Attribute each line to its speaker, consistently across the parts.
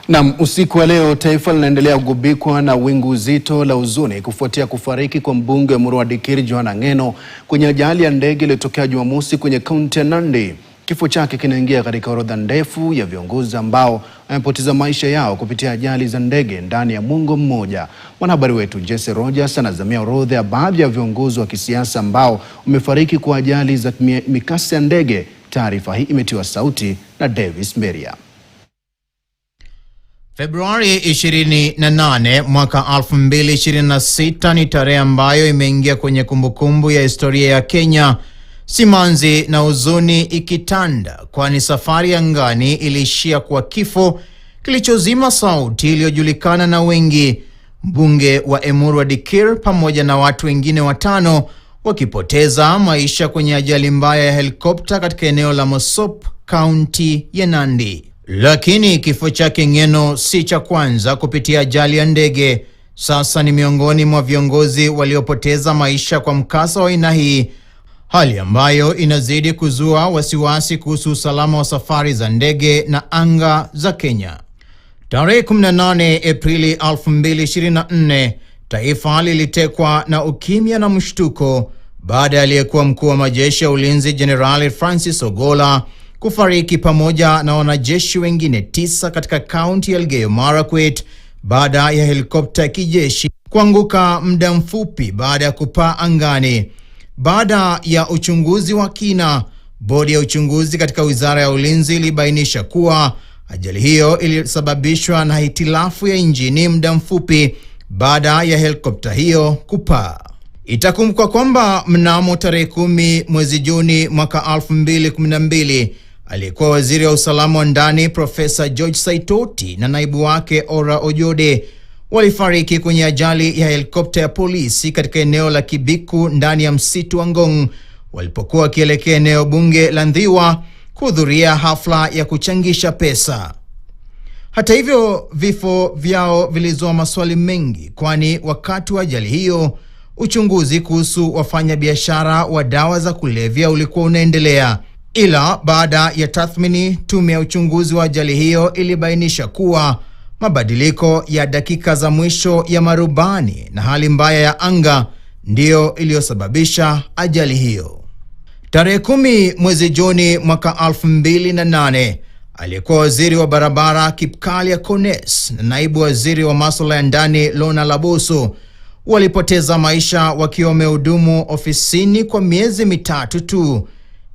Speaker 1: Na usiku wa leo taifa linaendelea kugubikwa na wingu zito la huzuni kufuatia kufariki kwa mbunge wa Emurua Dikirr John Ang'eno kwenye ajali ya ndege iliyotokea Jumamosi kwenye kaunti ya Nandi. Kifo chake kinaingia katika orodha ndefu ya viongozi ambao wamepoteza maisha yao kupitia ajali za ndege ndani ya muongo mmoja. Mwanahabari wetu Jesse Rogers anazamia orodha ya baadhi ya viongozi wa kisiasa ambao wamefariki kwa ajali za mikasa ya ndege. Taarifa hii imetiwa sauti na Davis Meria.
Speaker 2: Februari 28 mwaka 2026 ni tarehe ambayo imeingia kwenye kumbukumbu ya historia ya Kenya, simanzi na huzuni ikitanda, kwani safari angani iliishia kwa kifo kilichozima sauti iliyojulikana na wengi. Mbunge wa Emurua Dikirr pamoja na watu wengine 5 wakipoteza maisha kwenye ajali mbaya ya helikopta katika eneo la Mosop, kaunti ya Nandi. Lakini kifo chake Ng'eno si cha kwanza kupitia ajali ya ndege. Sasa ni miongoni mwa viongozi waliopoteza maisha kwa mkasa wa aina hii, hali ambayo inazidi kuzua wasiwasi kuhusu usalama wa safari za ndege na anga za Kenya. Tarehe 18 Aprili 2024, taifa lilitekwa na ukimya na mshtuko baada ya aliyekuwa mkuu wa majeshi ya ulinzi Jenerali Francis Ogolla kufariki pamoja na wanajeshi wengine 9 katika kaunti ya Elgeyo Marakwet baada ya helikopta ya kijeshi kuanguka muda mfupi baada ya kupaa angani. Baada ya uchunguzi wa kina, bodi ya uchunguzi katika Wizara ya Ulinzi ilibainisha kuwa ajali hiyo ilisababishwa na hitilafu ya injini muda mfupi baada ya helikopta hiyo kupaa. Itakumbukwa kwamba mnamo tarehe 10 mwezi Juni mwaka 2012 aliyekuwa waziri wa usalama wa ndani Profesa George Saitoti na naibu wake Ora Ojode walifariki kwenye ajali ya helikopta ya polisi katika eneo la Kibiku ndani ya msitu wa Ngong walipokuwa wakielekea eneo bunge la Ndhiwa kuhudhuria hafla ya kuchangisha pesa. Hata hivyo, vifo vyao vilizua maswali mengi, kwani wakati wa ajali hiyo uchunguzi kuhusu wafanyabiashara wa dawa za kulevya ulikuwa unaendelea. Ila baada ya tathmini, tume ya uchunguzi wa ajali hiyo ilibainisha kuwa mabadiliko ya dakika za mwisho ya marubani na hali mbaya ya anga ndiyo iliyosababisha ajali hiyo. Tarehe 10 mwezi Juni mwaka 2008, aliyekuwa waziri wa barabara Kipkalia Kones na naibu waziri wa masuala ya ndani Lona Laboso walipoteza maisha wakiwa wamehudumu ofisini kwa miezi 3 tu.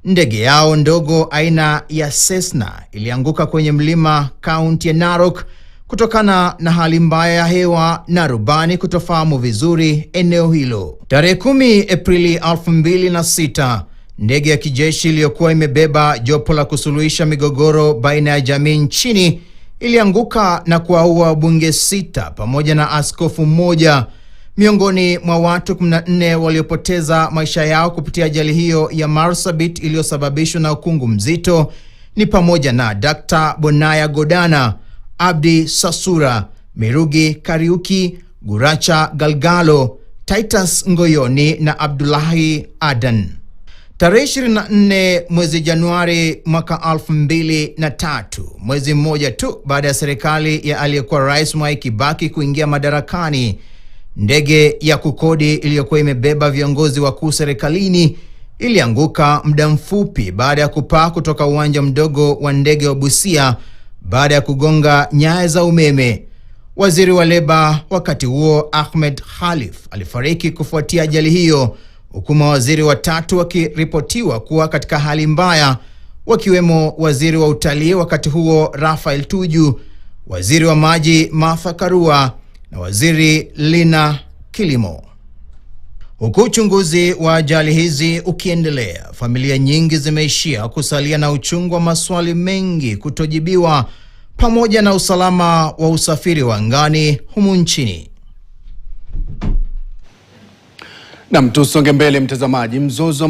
Speaker 2: Ndege yao ndogo aina ya Cessna ilianguka kwenye mlima kaunti ya Narok kutokana na hali mbaya ya hewa na rubani kutofahamu vizuri eneo hilo. Tarehe 10 Aprili 2006, ndege ya kijeshi iliyokuwa imebeba jopo la kusuluhisha migogoro baina ya jamii nchini ilianguka na kuwaua wabunge 6 pamoja na askofu 1. Miongoni mwa watu 14 waliopoteza maisha yao kupitia ajali hiyo ya Marsabit iliyosababishwa na ukungu mzito ni pamoja na Dr. Bonaya Godana, Abdi Sasura, Mirugi Kariuki, Guracha Galgalo, Titus Ngoyoni na Abdullahi Adan. Tarehe 24 mwezi Januari mwaka 2003, mwezi mmoja tu baada ya serikali ya aliyekuwa Rais Mwai Kibaki kuingia madarakani, ndege ya kukodi iliyokuwa imebeba viongozi wakuu serikalini ilianguka muda mfupi baada ya kupaa kutoka uwanja mdogo wa ndege wa Busia baada ya kugonga nyaya za umeme. Waziri wa leba wakati huo Ahmed Khalif alifariki kufuatia ajali hiyo, huku mawaziri 3 wakiripotiwa kuwa katika hali mbaya, wakiwemo waziri wa utalii wakati huo Raphael Tuju, waziri wa maji Martha Karua na waziri Lina Kilimo. Huku uchunguzi wa ajali hizi ukiendelea, familia nyingi zimeishia kusalia na uchungu wa maswali mengi kutojibiwa pamoja na usalama wa usafiri wa angani humu nchini.
Speaker 1: Na tusonge mbele mtazamaji. Mzozo wa